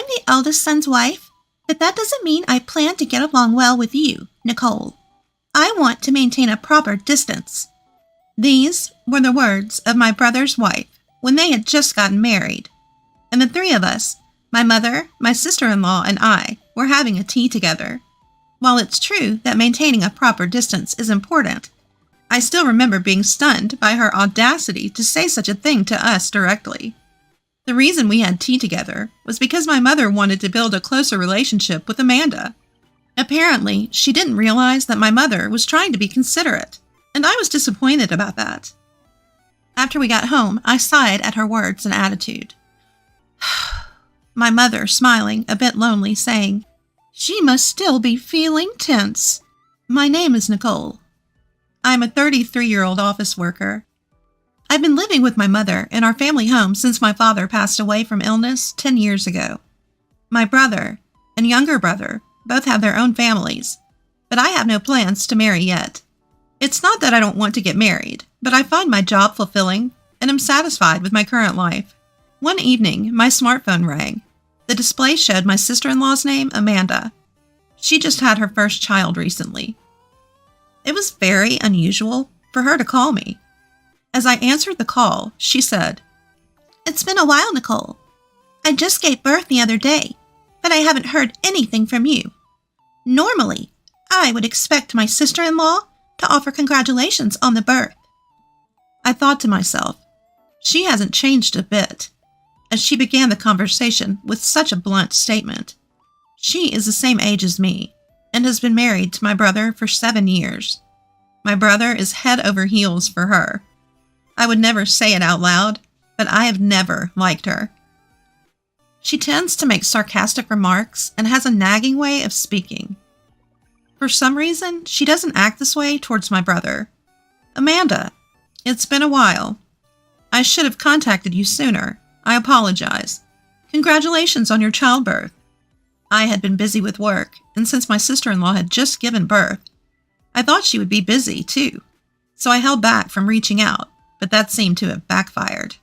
the eldest son's wife, but that doesn't mean I plan to get along well with you, Nicole. I want to maintain a proper distance." These were the words of my brother's wife when they had just gotten married, and the three of us, my mother, my sister-in-law, and I, were having a tea together. While it's true that maintaining a proper distance is important, I still remember being stunned by her audacity to say such a thing to us directly. The reason we had tea together was because my mother wanted to build a closer relationship with Amanda. Apparently, she didn't realize that my mother was trying to be considerate, and I was disappointed about that. After we got home, I sighed at her words and attitude. My mother, smiling, a bit lonely, saying, "She must still be feeling tense." My name is Nicole. I'm a 33-year-old office worker. I've been living with my mother in our family home since my father passed away from illness 10 years ago. My brother and younger brother both have their own families, but I have no plans to marry yet. It's not that I don't want to get married, but I find my job fulfilling and am satisfied with my current life. One evening, my smartphone rang. The display showed my sister-in-law's name, Amanda. She just had her first child recently. It was very unusual for her to call me. As I answered the call, she said, "It's been a while, Nicole. I just gave birth the other day, but I haven't heard anything from you. Normally, I would expect my sister-in-law to offer congratulations on the birth." I thought to myself, she hasn't changed a bit, as she began the conversation with such a blunt statement. She is the same age as me and has been married to my brother for 7 years. My brother is head over heels for her. I would never say it out loud, but I have never liked her. She tends to make sarcastic remarks and has a nagging way of speaking. For some reason, she doesn't act this way towards my brother. "Amanda, it's been a while. I should have contacted you sooner. I apologize. Congratulations on your childbirth." I had been busy with work, and since my sister-in-law had just given birth, I thought she would be busy too, so I held back from reaching out, but that seemed to have backfired.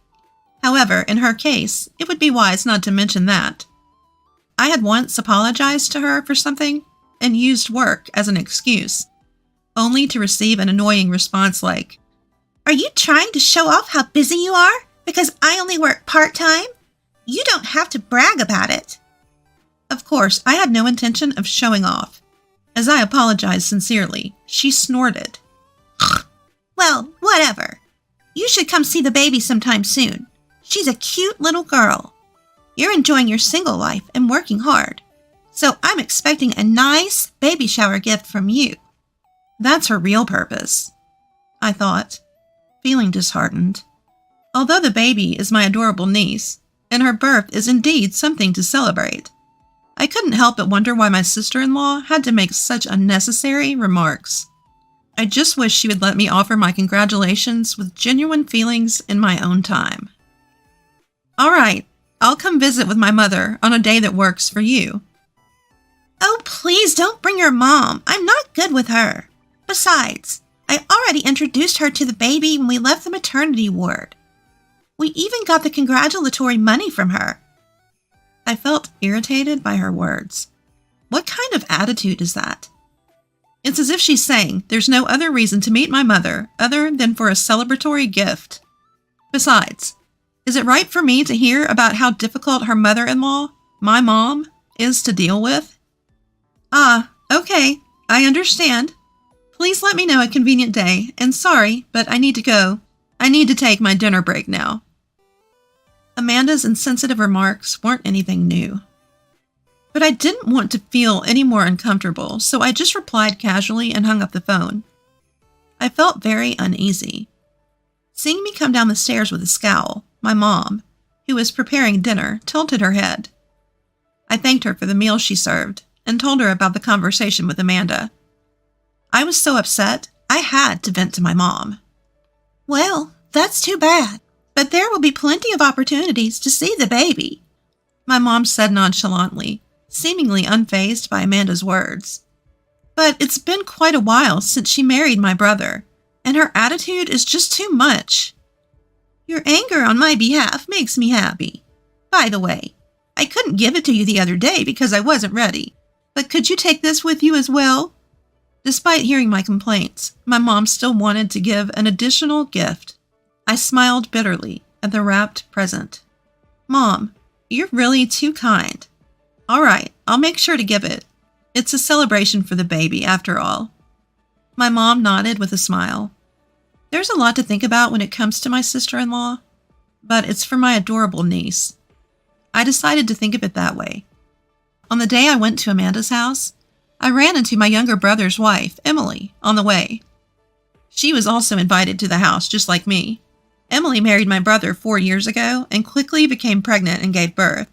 However, in her case, it would be wise not to mention that. I had once apologized to her for something and used work as an excuse, only to receive an annoying response like, "Are you trying to show off how busy you are because I only work part-time? You don't have to brag about it." Of course, I had no intention of showing off. As I apologized sincerely, she snorted. "Well, whatever. You should come see the baby sometime soon. She's a cute little girl. You're enjoying your single life and working hard, so I'm expecting a nice baby shower gift from you." That's her real purpose, I thought, feeling disheartened. Although the baby is my adorable niece, and her birth is indeed something to celebrate, I couldn't help but wonder why my sister-in-law had to make such unnecessary remarks. I just wish she would let me offer my congratulations with genuine feelings in my own time. "All right, I'll come visit with my mother on a day that works for you." "Oh, please don't bring your mom. I'm not good with her. Besides, I already introduced her to the baby when we left the maternity ward. We even got the congratulatory money from her." I felt irritated by her words. What kind of attitude is that? It's as if she's saying there's no other reason to meet my mother other than for a celebratory gift. Besides, is it right for me to hear about how difficult her mother-in-law, my mom, is to deal with? Okay, I understand. Please let me know a convenient day, and sorry, but I need to go. I need to take my dinner break now. Amanda's insensitive remarks weren't anything new. But I didn't want to feel any more uncomfortable, so I just replied casually and hung up the phone. I felt very uneasy. Seeing me come down the stairs with a scowl, my mom, who was preparing dinner, tilted her head. I thanked her for the meal she served and told her about the conversation with Amanda. I was so upset, I had to vent to my mom. "Well, that's too bad, but there will be plenty of opportunities to see the baby," my mom said nonchalantly, seemingly unfazed by Amanda's words. "But it's been quite a while since she married my brother, and her attitude is just too much." "Your anger on my behalf makes me happy. By the way, I couldn't give it to you the other day because I wasn't ready. But could you take this with you as well?" Despite hearing my complaints, my mom still wanted to give an additional gift. I smiled bitterly at the wrapped present. "Mom, you're really too kind. All right, I'll make sure to give it. It's a celebration for the baby, after all." My mom nodded with a smile. There's a lot to think about when it comes to my sister-in-law, but it's for my adorable niece. I decided to think of it that way. On the day I went to Amanda's house, I ran into my younger brother's wife, Emily, on the way. She was also invited to the house, just like me. Emily married my brother 4 years ago and quickly became pregnant and gave birth.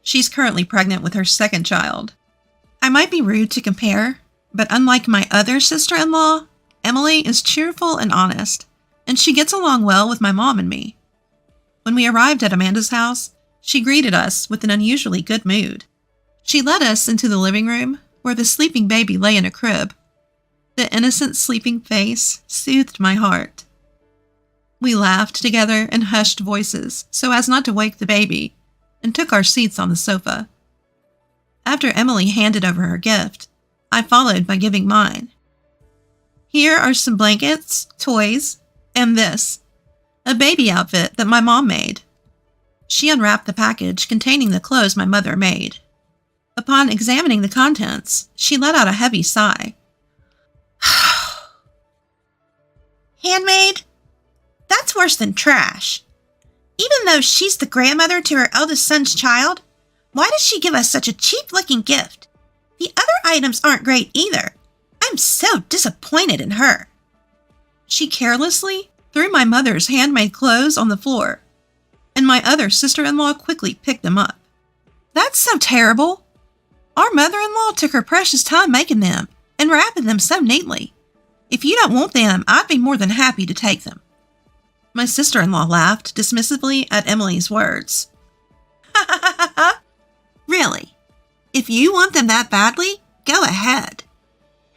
She's currently pregnant with her second child. I might be rude to compare, but unlike my other sister-in-law, Emily is cheerful and honest, and she gets along well with my mom and me. When we arrived at Amanda's house, she greeted us with an unusually good mood. She led us into the living room, where the sleeping baby lay in a crib. The innocent sleeping face soothed my heart. We laughed together in hushed voices so as not to wake the baby, and took our seats on the sofa. After Emily handed over her gift, I followed by giving mine. Here are some blankets, toys, and this, a baby outfit that my mom made. She unwrapped the package containing the clothes my mother made. Upon examining the contents, she let out a heavy sigh. "Handmade? That's worse than trash. Even though she's the grandmother to her eldest son's child, why does she give us such a cheap-looking gift? The other items aren't great either. I'm so disappointed in her." She carelessly threw my mother's handmade clothes on the floor, and my other sister-in-law quickly picked them up. "That's so terrible. Our mother-in-law took her precious time making them and wrapping them so neatly. If you don't want them, I'd be more than happy to take them." My sister-in-law laughed dismissively at Emily's words. "Ha ha ha ha ha! Really? If you want them that badly, go ahead."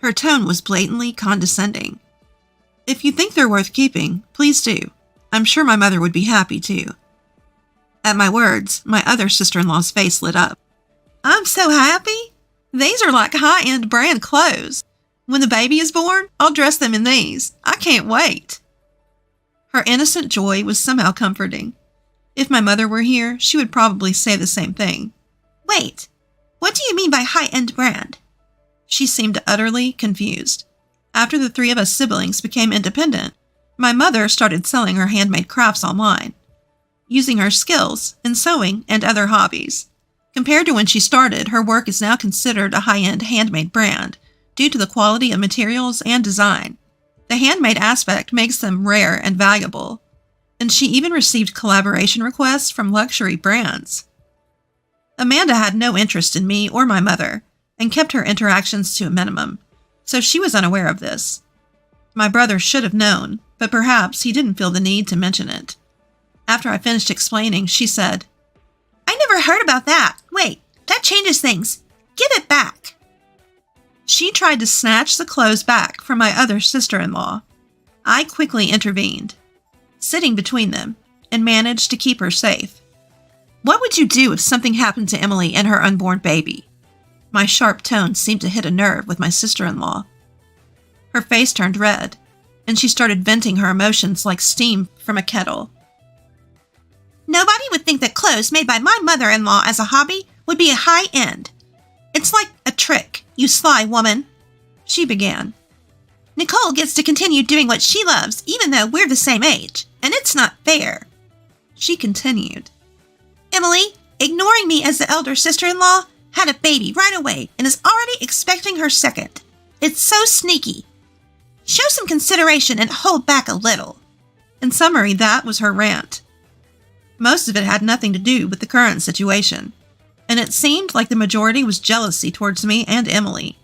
Her tone was blatantly condescending. "If you think they're worth keeping, please do. I'm sure my mother would be happy too." At my words, my other sister-in-law's face lit up. "I'm so happy. These are like high-end brand clothes. When the baby is born, I'll dress them in these. I can't wait." Her innocent joy was somehow comforting. If my mother were here, she would probably say the same thing. "Wait, what do you mean by high-end brand?" She seemed utterly confused. After the 3 of us siblings became independent, my mother started selling her handmade crafts online, using her skills in sewing and other hobbies. Compared to when she started, her work is now considered a high-end handmade brand due to the quality of materials and design. The handmade aspect makes them rare and valuable, and she even received collaboration requests from luxury brands. Amanda had no interest in me or my mother and kept her interactions to a minimum, so she was unaware of this. My brother should have known, but perhaps he didn't feel the need to mention it. After I finished explaining, she said, "I never heard about that. Wait, that changes things. Give it back." She tried to snatch the clothes back from my other sister-in-law. I quickly intervened, sitting between them, and managed to keep her safe. "What would you do if something happened to Emily and her unborn baby?" My sharp tone seemed to hit a nerve with my sister-in-law. Her face turned red, and she started venting her emotions like steam from a kettle. "Nobody would think that clothes made by my mother-in-law as a hobby would be a high-end. It's like a trick, you sly woman," she began. "Nicole gets to continue doing what she loves even though we're the same age, and it's not fair," she continued. "Emily, ignoring me as the elder sister-in-law, had a baby right away and is already expecting her second. It's so sneaky. Show some consideration and hold back a little." In summary, that was her rant. Most of it had nothing to do with the current situation, and it seemed like the majority was jealousy towards me and Emily.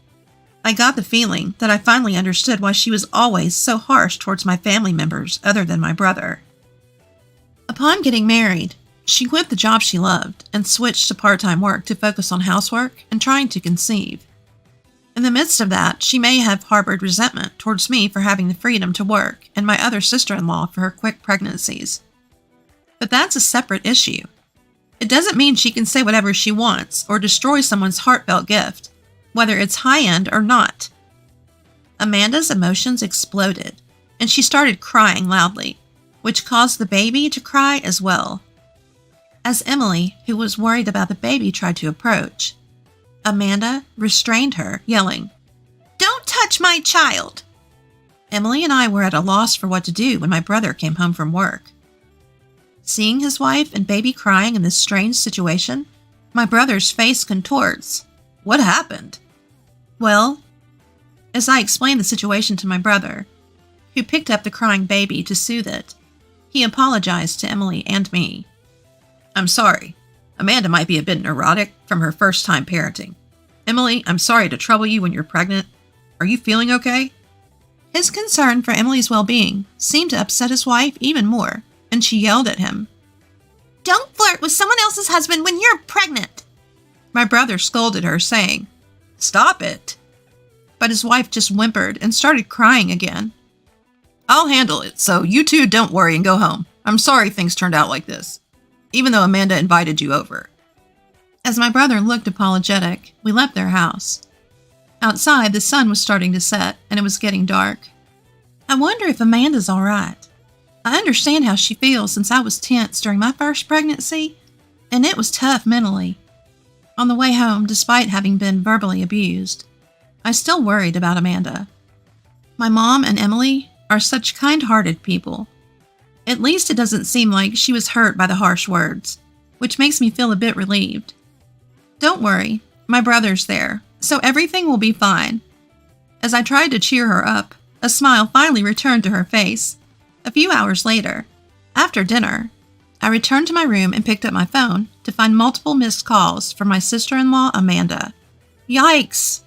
I got the feeling that I finally understood why she was always so harsh towards my family members other than my brother. Upon getting married, she quit the job she loved and switched to part-time work to focus on housework and trying to conceive. In the midst of that, she may have harbored resentment towards me for having the freedom to work and my other sister-in-law for her quick pregnancies. But that's a separate issue. It doesn't mean she can say whatever she wants or destroy someone's heartfelt gift, whether it's high-end or not. Amanda's emotions exploded, and she started crying loudly, which caused the baby to cry as well. As Emily, who was worried about the baby, tried to approach, Amanda restrained her, yelling, "Don't touch my child!" Emily and I were at a loss for what to do when my brother came home from work. Seeing his wife and baby crying in this strange situation, my brother's face contorts. What happened? Well, as I explained the situation to my brother, who picked up the crying baby to soothe it, he apologized to Emily and me. "I'm sorry. Amanda might be a bit neurotic from her first time parenting. Emily, I'm sorry to trouble you when you're pregnant. Are you feeling okay?" His concern for Emily's well-being seemed to upset his wife even more, and she yelled at him. "Don't flirt with someone else's husband when you're pregnant!" My brother scolded her, saying, "Stop it!" But his wife just whimpered and started crying again. "I'll handle it, so you two don't worry and go home. I'm sorry things turned out like this, even though Amanda invited you over." As my brother looked apologetic, we left their house. Outside, the sun was starting to set, and it was getting dark. I wonder if Amanda's all right. I understand how she feels since I was tense during my first pregnancy, and it was tough mentally. On the way home, despite having been verbally abused, I still worried about Amanda. My mom and Emily are such kind-hearted people. At least it doesn't seem like she was hurt by the harsh words, which makes me feel a bit relieved. Don't worry, my brother's there, so everything will be fine. As I tried to cheer her up, a smile finally returned to her face. A few hours later, after dinner, I returned to my room and picked up my phone to find multiple missed calls from my sister-in-law, Amanda. Yikes!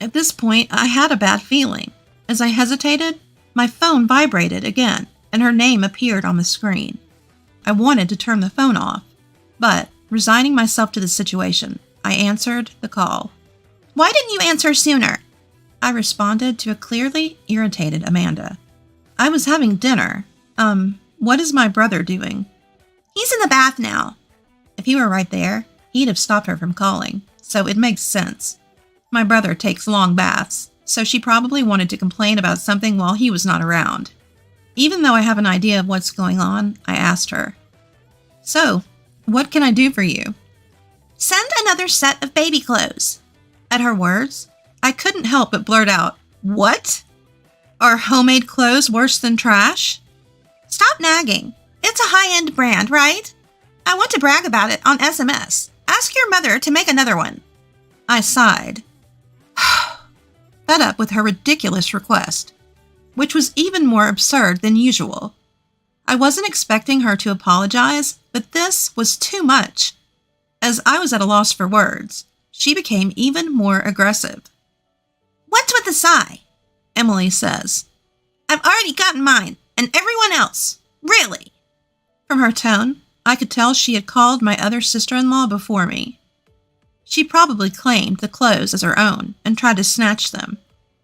At this point, I had a bad feeling. As I hesitated, my phone vibrated again, and her name appeared on the screen. I wanted to turn the phone off, but, resigning myself to the situation, I answered the call. "Why didn't you answer sooner?" I responded to a clearly irritated Amanda. "I was having dinner. What is my brother doing?" "He's in the bath now." If he were right there, he'd have stopped her from calling, so it makes sense. My brother takes long baths, so she probably wanted to complain about something while he was not around. Even though I have an idea of what's going on, I asked her, "So, what can I do for you?" "Send another set of baby clothes." At her words, I couldn't help but blurt out, "What? Are homemade clothes worse than trash?" "Stop nagging. It's a high-end brand, right? I want to brag about it on SMS. Ask your mother to make another one." I sighed, fed up with her ridiculous request, which was even more absurd than usual. I wasn't expecting her to apologize, but this was too much. As I was at a loss for words, she became even more aggressive. "What's with the sigh?" Emily says. "I've already gotten mine, and everyone else. Really?" From her tone, I could tell she had called my other sister-in-law before me. She probably claimed the clothes as her own and tried to snatch them.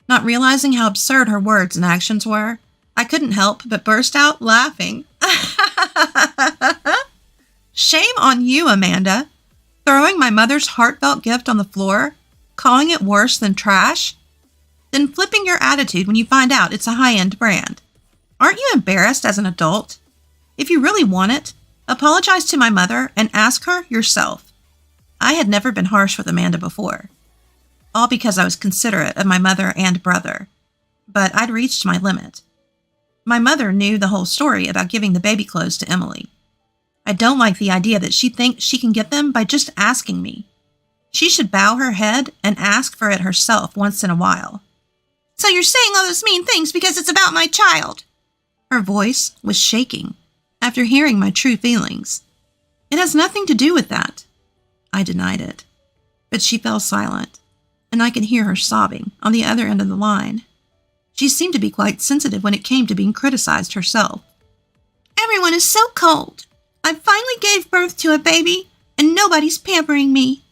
Not realizing how absurd her words and actions were, I couldn't help but burst out laughing. "Shame on you, Amanda. Throwing my mother's heartfelt gift on the floor, calling it worse than trash, then flipping your attitude when you find out it's a high-end brand. Aren't you embarrassed as an adult? If you really want it, apologize to my mother and ask her yourself." I had never been harsh with Amanda before, all because I was considerate of my mother and brother, but I'd reached my limit. My mother knew the whole story about giving the baby clothes to Emily. I don't like the idea that she thinks she can get them by just asking me. She should bow her head and ask for it herself once in a while. "So you're saying all those mean things because it's about my child?" Her voice was shaking after hearing my true feelings. "It has nothing to do with that." I denied it, but she fell silent, and I could hear her sobbing on the other end of the line. She seemed to be quite sensitive when it came to being criticized herself. "Everyone is so cold. I finally gave birth to a baby, and nobody's pampering me.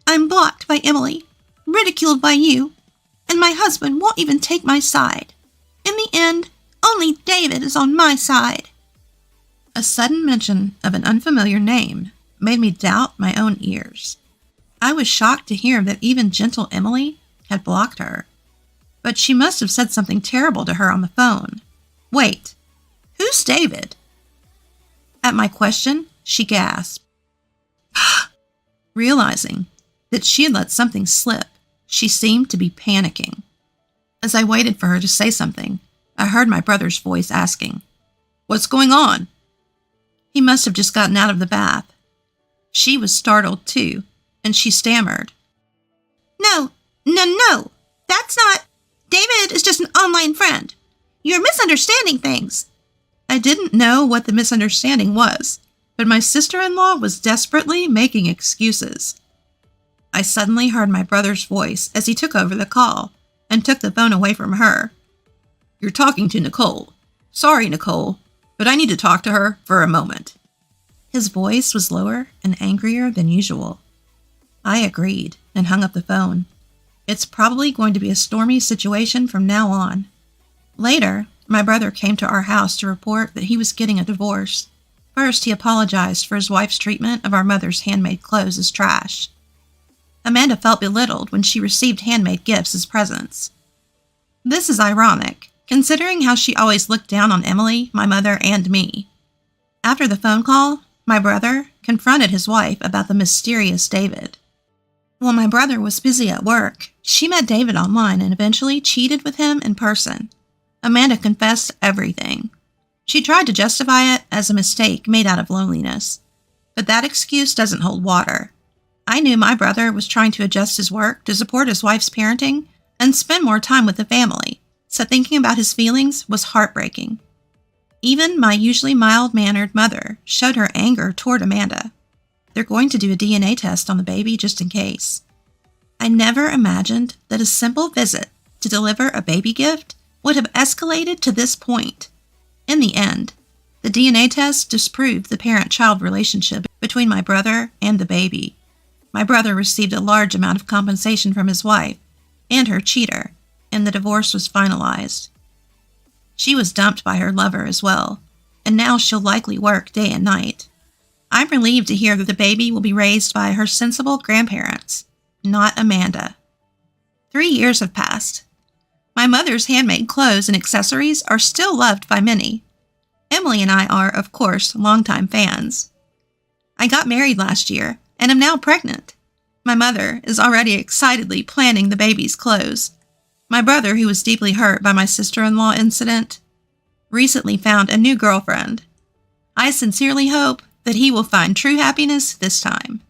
I'm blocked by Emily, ridiculed by you, and my husband won't even take my side. In the end, only David is on my side." A sudden mention of an unfamiliar name made me doubt my own ears. I was shocked to hear that even gentle Emily had blocked her. But she must have said something terrible to her on the phone. Wait, who's David? At my question, she gasped. Realizing that she had let something slip, she seemed to be panicking. As I waited for her to say something, I heard my brother's voice asking, "What's going on?" He must have just gotten out of the bath. She was startled too, and she stammered. No, that's not... David is just an online friend. You're misunderstanding things. I didn't know what the misunderstanding was, but my sister-in-law was desperately making excuses. I suddenly heard my brother's voice as he took over the call and took the phone away from her. "You're talking to Nicole. Sorry, Nicole, but I need to talk to her for a moment." His voice was lower and angrier than usual. I agreed and hung up the phone. It's probably going to be a stormy situation from now on. Later, my brother came to our house to report that he was getting a divorce. First, he apologized for his wife's treatment of our mother's handmade clothes as trash. Amanda felt belittled when she received handmade gifts as presents. This is ironic, considering how she always looked down on Emily, my mother, and me. After the phone call, my brother confronted his wife about the mysterious David. While my brother was busy at work, she met David online and eventually cheated with him in person. Amanda confessed everything. She tried to justify it as a mistake made out of loneliness, but that excuse doesn't hold water. I knew my brother was trying to adjust his work to support his wife's parenting and spend more time with the family, so thinking about his feelings was heartbreaking. Even my usually mild-mannered mother showed her anger toward Amanda. They're going to do a DNA test on the baby just in case. I never imagined that a simple visit to deliver a baby gift would have escalated to this point. In the end, the DNA test disproved the parent-child relationship between my brother and the baby. My brother received a large amount of compensation from his wife and her cheater, and the divorce was finalized. She was dumped by her lover as well, and now she'll likely work day and night. I'm relieved to hear that the baby will be raised by her sensible grandparents, not Amanda. 3 years have passed. My mother's handmade clothes and accessories are still loved by many. Emily and I are, of course, longtime fans. I got married last year and am now pregnant. My mother is already excitedly planning the baby's clothes. My brother, who was deeply hurt by my sister-in-law incident, recently found a new girlfriend. I sincerely hope that he will find true happiness this time.